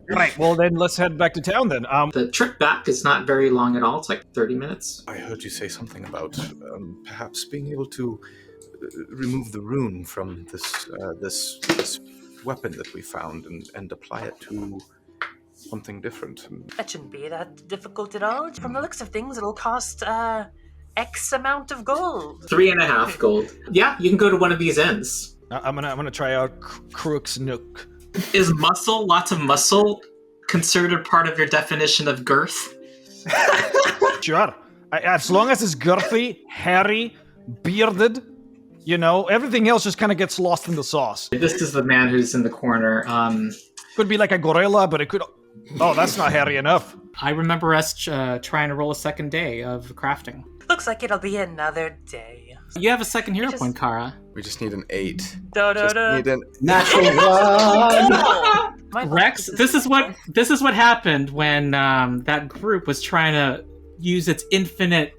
Right, well then let's head back to town then. The trip back is not very long at all. It's like 30 minutes. I heard you say something about perhaps being able to remove the rune from this weapon that we found and apply it to something different. That shouldn't be that difficult at all. From the looks of things, it'll cost X amount of gold. 3.5 gold. Yeah, you can go to one of these inns. I'm gonna try out Crook's Nook. Is lots of muscle, considered part of your definition of girth? Sure. As long as it's girthy, hairy, bearded, everything else just kind of gets lost in the sauce. This is the man who's in the corner. Could be like a gorilla, but it could... Oh, that's not hairy enough. I remember us trying to roll a second day of crafting. Looks like it'll be another day. You have a second hero point, Kara. We just need an 8. Just need an natural one. Rex, this is what happened when that group was trying to use its infinite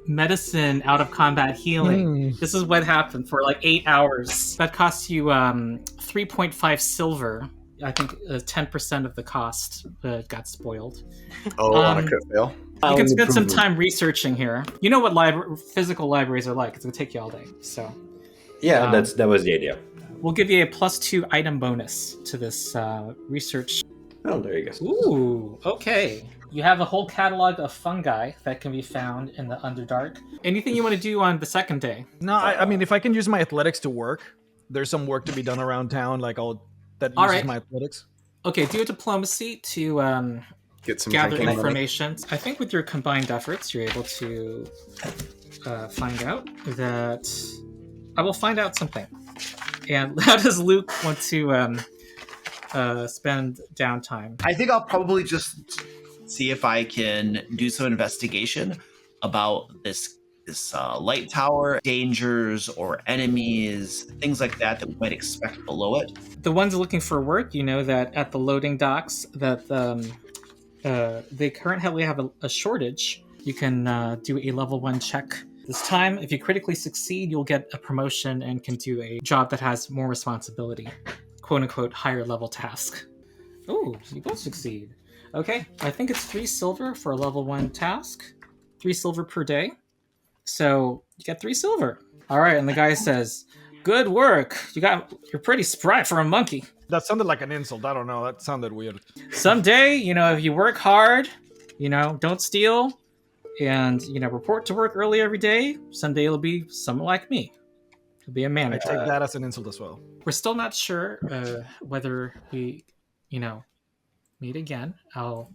medicine out of combat healing. This is what happened for like 8 hours. That costs you 3.5 silver. I think 10% of the cost got spoiled. Oh, on a crit fail? You can spend some time researching here. You know what physical libraries are like. It's going to take you all day. So, yeah, that was the idea. We'll give you a +2 item bonus to this research. Oh, there you go. Ooh, okay. You have a whole catalog of fungi that can be found in the Underdark. Anything you want to do on the second day? No, I mean, if I can use my athletics to work, there's some work to be done around town, that uses my athletics. Okay, do a diplomacy to get some gather information. I think with your combined efforts, you're able to find out that... I will find out something. And how does Luke want to spend downtime? I think I'll probably just see if I can do some investigation about this light tower, dangers or enemies, things like that we might expect below it. The ones looking for work, you know that at the loading docks that they currently have a shortage. You can do a level 1 check. This time, if you critically succeed, you'll get a promotion and can do a job that has more responsibility. Quote unquote, higher level task. Ooh, you both succeed. Okay, I think it's 3 silver for a level 1 task. 3 silver per day. So you get 3 silver. All right, and the guy says, "Good work. You're pretty spry for a monkey." That sounded like an insult. I don't know. That sounded weird. Someday, if you work hard, don't steal, and report to work early every day. Someday you'll be someone like me. You'll be a manager. I take that as an insult as well. We're still not sure whether we, meet again. I'll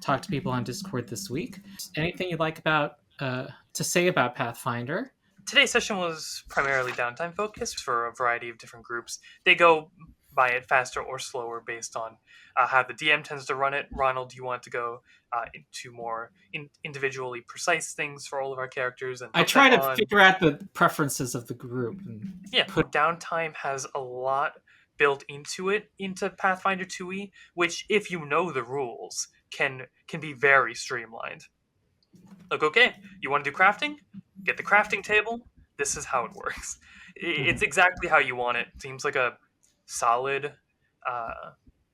talk to people on Discord this week. Anything you'd like to say about Pathfinder? Today's session was primarily downtime focused for a variety of different groups. They go by it faster or slower based on how the DM tends to run it. Ronald, do you want to go into more individually precise things for all of our characters? And I try to figure out the preferences of the group. Downtime has a lot built into it, into Pathfinder 2e, which, if you know the rules, can be very streamlined. Like, okay, you want to do crafting? Get the crafting table. This is how it works. It's exactly how you want it. Seems like a solid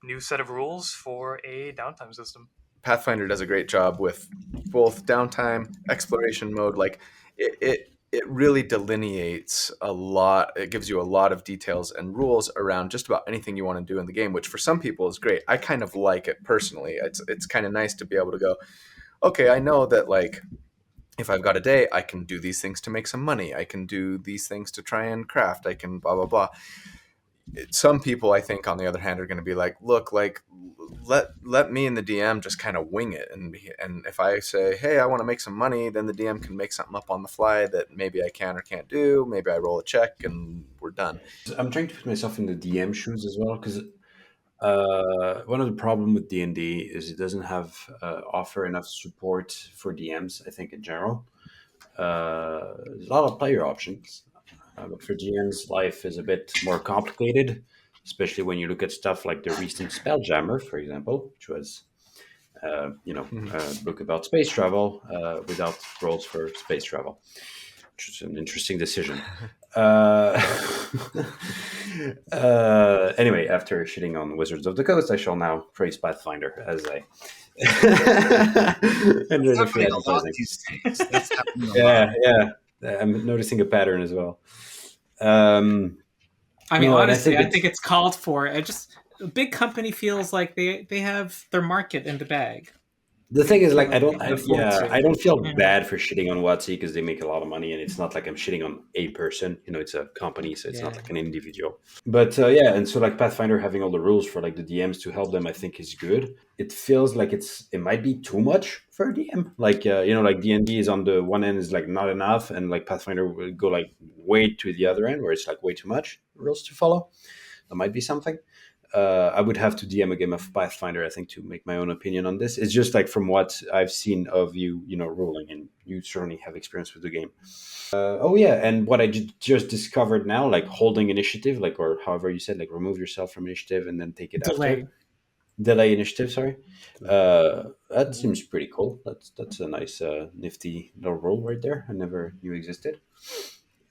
new set of rules for a downtime system. Pathfinder does a great job with both downtime, exploration mode. Like it really delineates a lot. It gives you a lot of details and rules around just about anything you want to do in the game, which for some people is great. I kind of like it personally. It's kind of nice to be able to go, okay, I know that like if I've got a day, I can do these things to make some money. I can do these things to try and craft. I can blah, blah, blah. Some people, I think, on the other hand, are going to be like, look, like, let me and the DM just kind of wing it. And if I say, hey, I want to make some money, then the DM can make something up on the fly that maybe I can or can't do. Maybe I roll a check and we're done. I'm trying to put myself in the DM shoes as well, because one of the problems with D&D is it doesn't have offer enough support for DMs, I think, in general. There's a lot of player options. But for GMs, life is a bit more complicated, especially when you look at stuff like the recent Spelljammer, for example, which was, a book about space travel without rules for space travel. which is an interesting decision. Anyway, after shitting on Wizards of the Coast, I shall now praise Pathfinder as I. And there's a free Happening a lot advertising. these days. That's happening a lot. Yeah. I'm noticing a pattern as well. I mean, No, and honestly, I it's- think it's called for. A big company feels like they have their market in the bag. The thing is, like, I don't feel Yeah. bad for shitting on WotC because they make a lot of money, and it's not like I'm shitting on a person. You know, it's a company, so it's not Yeah. like an individual. But yeah, and so like Pathfinder having all the rules for like the DMs to help them, I think is good. It feels like it might be too much for a DM. Like like D&D is on the one end is like not enough, and like Pathfinder will go like way to the other end where it's like way too much rules to follow. That might be something. I would have to DM a game of Pathfinder, I think, to make my own opinion on this. It's just like from what I've seen of you, ruling, and you certainly have experience with the game. Oh yeah, and what I just discovered now, like holding initiative, like or however you said, like remove yourself from initiative and then take it Delay. after. Delay initiative. Sorry, that seems pretty cool. That's a nice, nifty little rule right there. I never knew existed.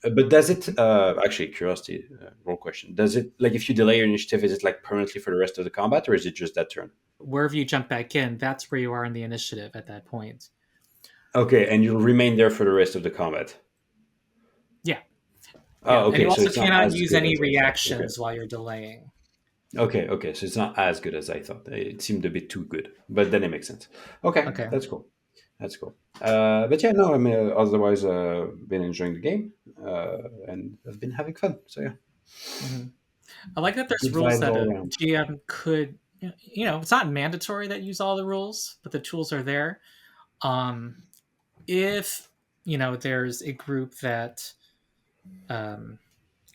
But does it actually curiosity role question? Does it like if you delay your initiative, is it like permanently for the rest of the combat, or is it just that turn? Wherever you jump back in, that's where you are in the initiative at that point. Okay, and you'll remain there for the rest of the combat. Yeah. Oh, okay. And you also it's not cannot as use good any as I thought. reactions while you're delaying. Okay, so it's not as good as I thought. It seemed a bit too good, but then it makes sense. Okay. That's cool. But yeah, no, I mean, otherwise, been enjoying the game, and I've been having fun. So yeah. Mm-hmm. I like that there's Good rules vibes that all a around. GM could, it's not mandatory that you use all the rules, but the tools are there. If, there's a group that,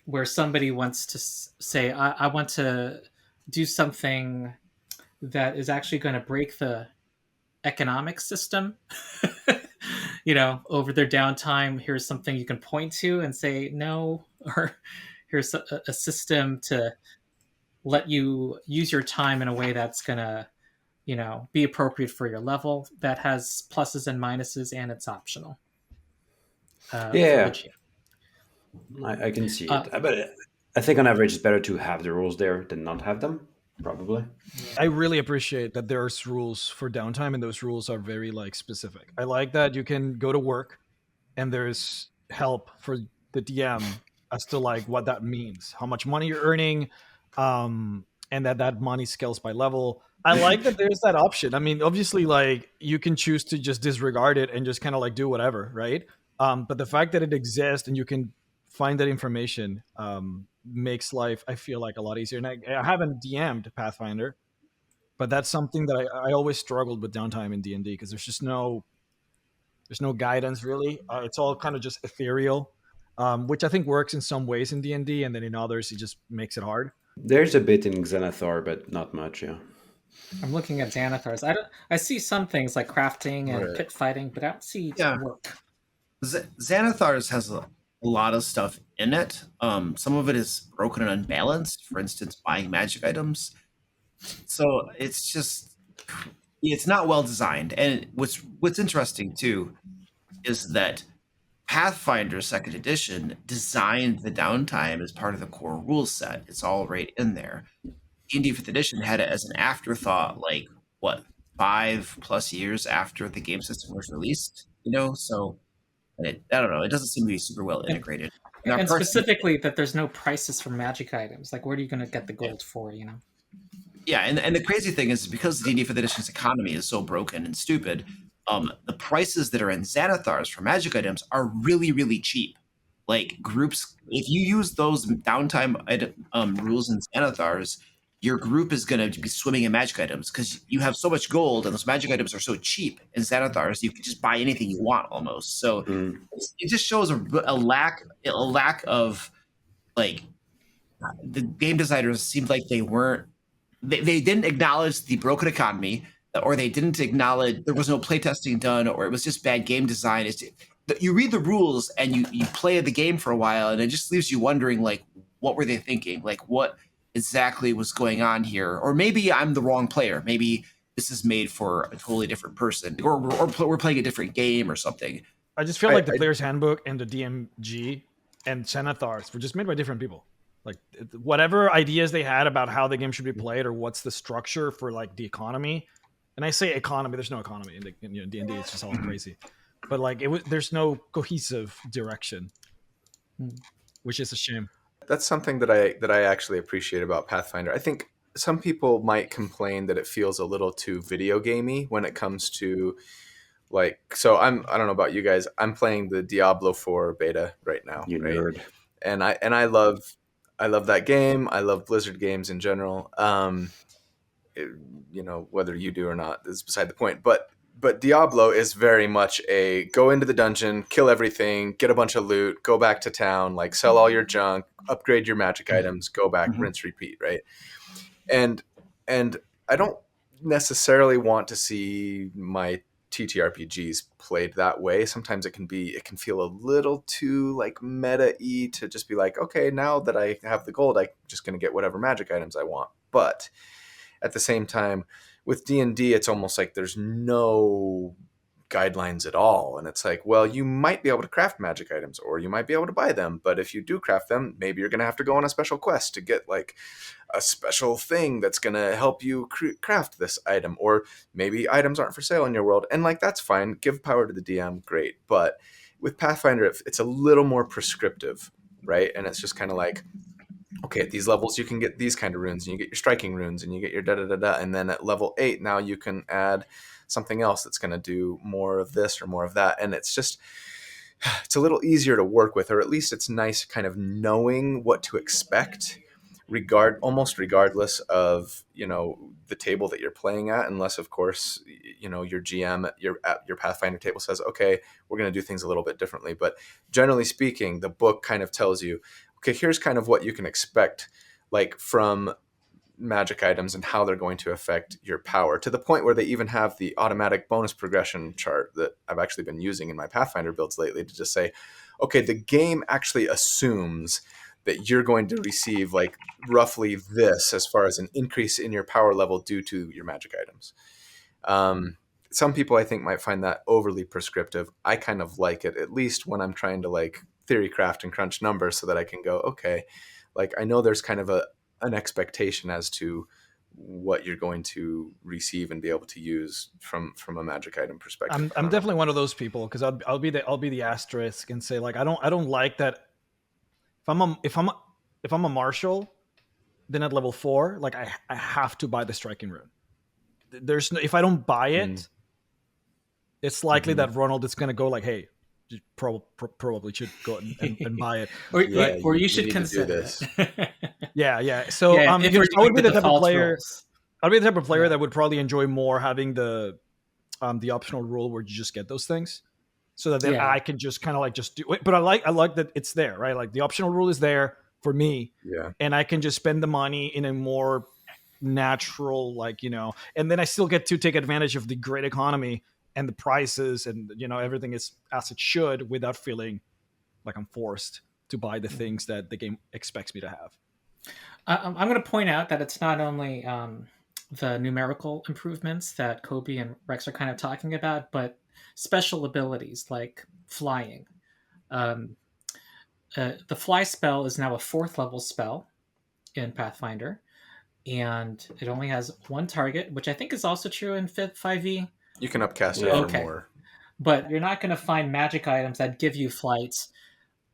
where somebody wants to say, I want to do something that is actually going to break the economic system, over their downtime, here's something you can point to and say no, or here's a system to let you use your time in a way that's going to, be appropriate for your level, that has pluses and minuses, and it's optional. For the GM. I can see it, but I think on average it's better to have the rules there than not have them. Probably. I really appreciate that there's rules for downtime, and those rules are very like specific. I like that you can go to work and there's help for the DM as to like what that means, how much money you're earning, and that money scales by level. I like that there's that option. I mean, obviously, like you can choose to just disregard it and just kind of like do whatever, right? But the fact that it exists and you can find that information makes life, I feel like, a lot easier. And I haven't DM'd Pathfinder, but that's something that I always struggled with downtime in D&D because there's no guidance really. It's all kind of just ethereal, which I think works in some ways in D&D, and then in others it just makes it hard. There's a bit in Xanathar, but not much. Yeah. I'm looking at Xanathar's. I see some things like crafting and pit fighting, but I don't see work. Xanathar's has a lot of stuff in it. Some of it is broken and unbalanced. For instance, buying magic items. So it's not well designed. And what's interesting too is that Pathfinder 2nd edition designed the downtime as part of the core rule set. It's all right in there. D&D 5th edition had it as an afterthought, like 5+ years after the game system was released. So I don't know. It doesn't seem to be super well integrated. And specifically that there's no prices for magic items. Like, where are you going to get the gold for? Yeah, and the crazy thing is because the D&D 5th edition's economy is so broken and stupid, the prices that are in Xanathar's for magic items are really, really cheap. Like groups, if you use those downtime rules in Xanathar's, your group is going to be swimming in magic items because you have so much gold and those magic items are so cheap in Xanathar's, you can just buy anything you want almost. So it just shows a lack of, like, the game designers seemed like they didn't acknowledge the broken economy, or they didn't acknowledge there was no playtesting done, or it was just bad game design. You read the rules and you play the game for a while, and it just leaves you wondering, like, what were they thinking? Like, what exactly was going on here? Or maybe I'm the wrong player. Maybe this is made for a totally different person, or we're playing a different game or something. I just feel like the player's handbook and the DMG and Cenithars were just made by different people. Like whatever ideas they had about how the game should be played or what's the structure for like the economy. And I say economy, there's no economy in D&D. It's just all crazy. But like there's no cohesive direction, which is a shame. That's something that I actually appreciate about Pathfinder. I think some people might complain that it feels a little too video gamey when it comes to like. So I don't know about you guys. I'm playing the Diablo 4 beta right now. You right? nerd. And I love that game. I love Blizzard games in general. Whether you do or not is beside the point. But Diablo is very much a go into the dungeon, kill everything, get a bunch of loot, go back to town, like sell all your junk, upgrade your magic items, go back, rinse, repeat, right? And I don't necessarily want to see my TTRPGs played that way. Sometimes it can feel a little too like meta-y to just be like, okay, now that I have the gold, I'm just going to get whatever magic items I want. But at the same time, with D&D, it's almost like there's no guidelines at all. And it's like, well, you might be able to craft magic items or you might be able to buy them. But if you do craft them, maybe you're going to have to go on a special quest to get like a special thing that's going to help you craft this item. Or maybe items aren't for sale in your world. And like, that's fine. Give power to the DM. Great. But with Pathfinder, it's a little more prescriptive, right? And it's just kind of like, okay, at these levels you can get these kind of runes, and you get your striking runes, and you get your da-da-da-da, and then at level 8 now you can add something else that's going to do more of this or more of that, and it's a little easier to work with, or at least it's nice kind of knowing what to expect, almost regardless of the table that you're playing at, unless of course your GM at your Pathfinder table says, okay, we're going to do things a little bit differently. But generally speaking, the book kind of tells you, okay, here's kind of what you can expect, like from magic items and how they're going to affect your power, to the point where they even have the automatic bonus progression chart that I've actually been using in my Pathfinder builds lately to just say, okay, the game actually assumes that you're going to receive like roughly this as far as an increase in your power level due to your magic items. Some people I think might find that overly prescriptive. I kind of like it, at least when I'm trying to like theory craft and crunch numbers, so that I can go, okay, like I know there's kind of an expectation as to what you're going to receive and be able to use from a magic item perspective. I'm definitely one of those people, because I'll be the asterisk and say like I don't like that. If I'm a marshal, then at level 4, like I have to buy the striking rune. There's no, if I don't buy it, it's likely that Ronald is going to go like, hey, you probably should go and buy it. or you should consider this. Yeah. So I would be the type of player. I'd be the type of player that would probably enjoy more having the optional rule where you just get those things, so that then I can just kind of like just do it. But I like that it's there, right? Like the optional rule is there for me, and I can just spend the money in a more natural, like and then I still get to take advantage of the great economy and the prices, and everything is as it should, without feeling like I'm forced to buy the things that the game expects me to have. I'm going to point out that it's not only the numerical improvements that Kobe and Rex are kind of talking about, but special abilities like flying. The fly spell is now a 4th level spell in Pathfinder, and it only has one target, which I think is also true in 5e. You can upcast it for more. But you're not going to find magic items that give you flight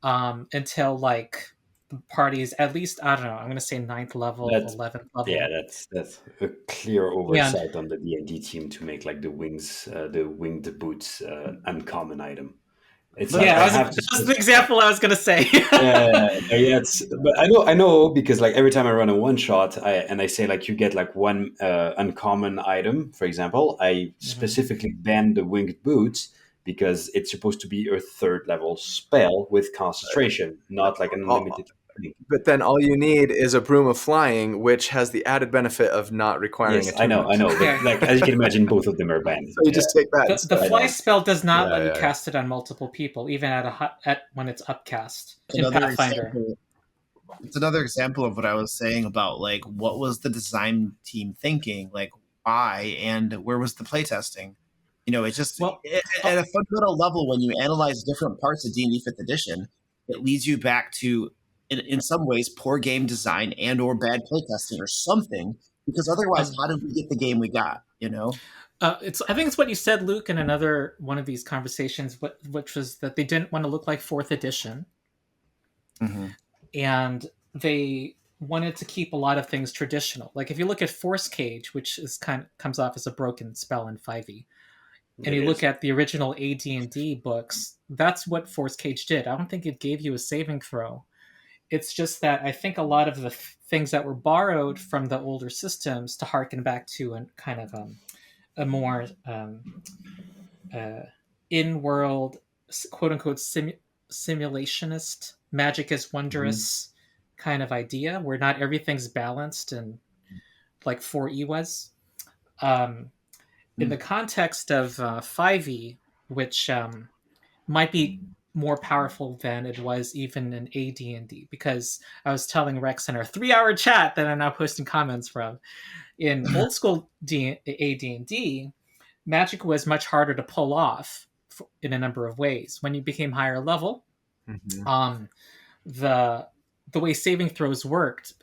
until like the party's at least, I don't know, I'm going to say 9th level, 11th level. Yeah, that's a clear oversight on the D&D team to make like the winged boots uncommon item. It's that's the example I was going to say. But I know because like every time I run a one shot, I say like you get like one uncommon item, for example, I specifically ban the winged boots because it's supposed to be a 3rd level spell with concentration, not like an unlimited. But then all you need is a broom of flying, which has the added benefit of not requiring I know. But like as you can imagine, both of them are banned. So you just take that. The fly spell does not let you cast it on multiple people, even at when it's upcast in Pathfinder. It's another example of what I was saying about like what was the design team thinking, like why and where was the playtesting? It's just Well, at a fundamental level, when you analyze different parts of D&D 5th edition, it leads you back to, in some ways, poor game design and or bad playtesting or something, because otherwise, how did we get the game we got, I think it's what you said, Luke, in another one of these conversations, which was that they didn't want to look like 4th edition, and they wanted to keep a lot of things traditional. Like if you look at Force Cage, which comes off as a broken spell in 5e, and you look at the original AD&D books, that's what Force Cage did. I don't think it gave you a saving throw. It's just that I think a lot of the things that were borrowed from the older systems to harken back to a kind of a more in-world, quote-unquote, simulationist, magic is wondrous kind of idea, where not everything's balanced and like 4E was. In the context of 5e, which might be more powerful than it was even in AD&D, because I was telling Rex in our 3-hour chat that I'm now posting comments from, in old school AD&D, magic was much harder to pull off in a number of ways. When you became higher level, the way saving throws worked,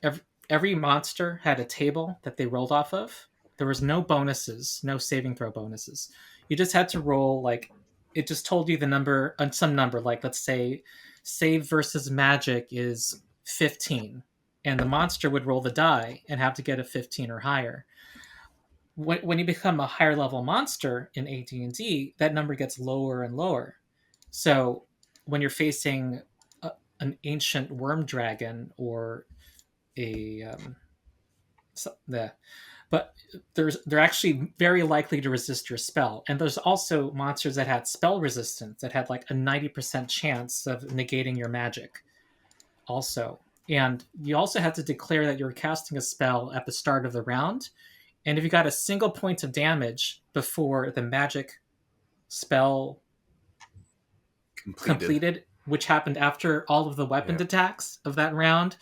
every monster had a table that they rolled off of. There was no bonuses, no saving throw bonuses. You just had to roll, like, it just told you the number, some number, like let's say save versus magic is 15, and the monster would roll the die and have to get a 15 or higher. When you become a higher level monster in AD&D, that number gets lower and lower. So when you're facing an ancient worm dragon or but they're actually very likely to resist your spell. And there's also monsters that had spell resistance, that had like a 90% chance of negating your magic also. And you also had to declare that you're casting a spell at the start of the round. And if you got a single point of damage before the magic spell completed, which happened after all of the weapon attacks of that round,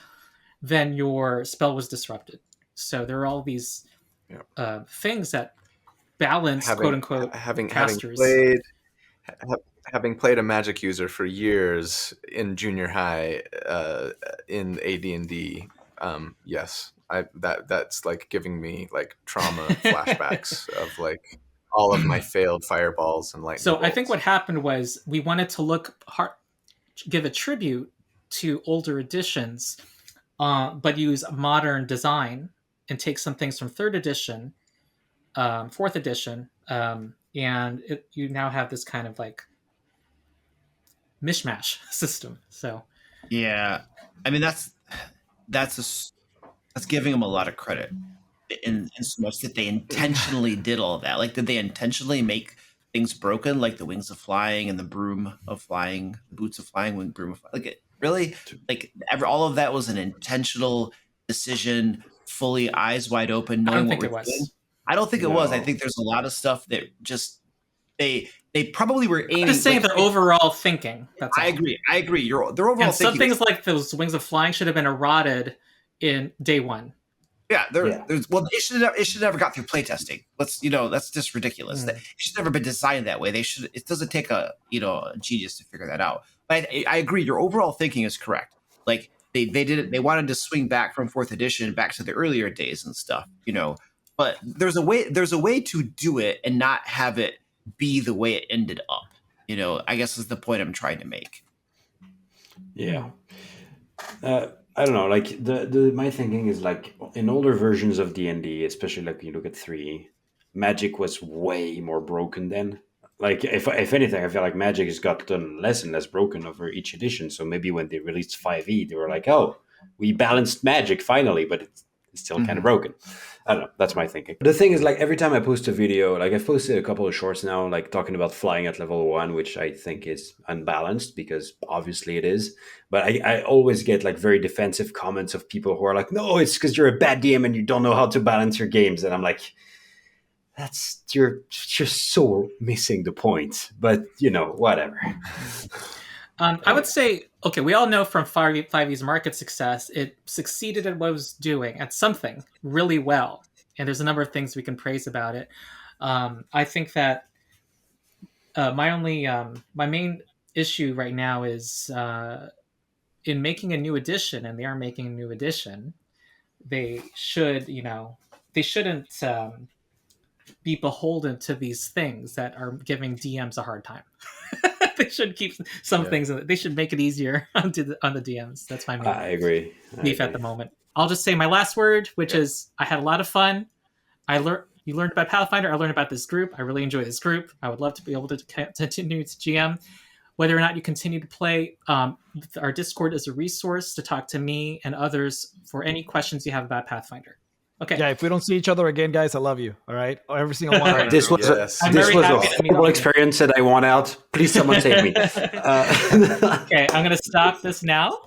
then your spell was disrupted. So there are all these things that balance, quote unquote, casters. Having played a magic user for years in junior high in AD&D, yes, that's like giving me like trauma flashbacks of like all of my failed fireballs and lightning bolts. I think what happened was we wanted to give a tribute to older editions, but use modern design and take some things from 3rd edition, 4th edition, and you now have this kind of like mishmash system. So yeah, I mean that's giving them a lot of credit in so much that they intentionally did all of that. Like, did they intentionally make things broken, like the wings of flying and the broom of flying, the boots of flying, wing broom of flying? Like, really, like all of that was an intentional decision, fully eyes wide open, knowing what we're doing. I don't think it was. I think there's a lot of stuff that just they probably were aiming. I'm just saying their overall thinking. That's all. I agree. Their overall and thinking. Some things like those wings of flying should have been eroded in day one. Yeah, there's it should never got through playtesting. That's just ridiculous. It should never been designed that way. It doesn't take a genius to figure that out. But I agree. Your overall thinking is correct. Like they did it. They wanted to swing back from 4th edition back to the earlier days and stuff. But there's a way to do it and not have it be the way it ended up. I guess is the point I'm trying to make. Yeah. I don't know, like my thinking is like in older versions of D&D, especially like you look at 3, magic was way more broken then. Like if anything, I feel like magic has gotten less and less broken over each edition. So maybe when they released 5e, they were like, oh, we balanced magic finally, but it's still kind of broken. I don't know. That's my thinking. The thing is, like, every time I post a video, like I've posted a couple of shorts now, like talking about flying at level 1, which I think is unbalanced because obviously it is. But I always get like very defensive comments of people who are like, no, it's because you're a bad DM and you don't know how to balance your games. And I'm like, you're just so missing the point. But, whatever. I would say, okay, we all know from 5E's market success, it succeeded at what it was doing, at something really well. And there's a number of things we can praise about it. I think that my main issue right now is in making a new edition, and they are making a new edition. They should, they shouldn't be beholden to these things that are giving DMs a hard time. They should keep some things. They should make it easier on the DMs. That's my main I agree. beef at the moment. I'll just say my last word, which is I had a lot of fun. You learned about Pathfinder. I learned about this group. I really enjoy this group. I would love to be able to continue to GM. Whether or not you continue to play, our Discord is a resource to talk to me and others for any questions you have about Pathfinder. Okay. Yeah, if we don't see each other again, guys, I love you. All right, every single one. Right. This was Yes. a horrible experience, and I want out. Please, someone save me. Okay, I'm gonna stop this now.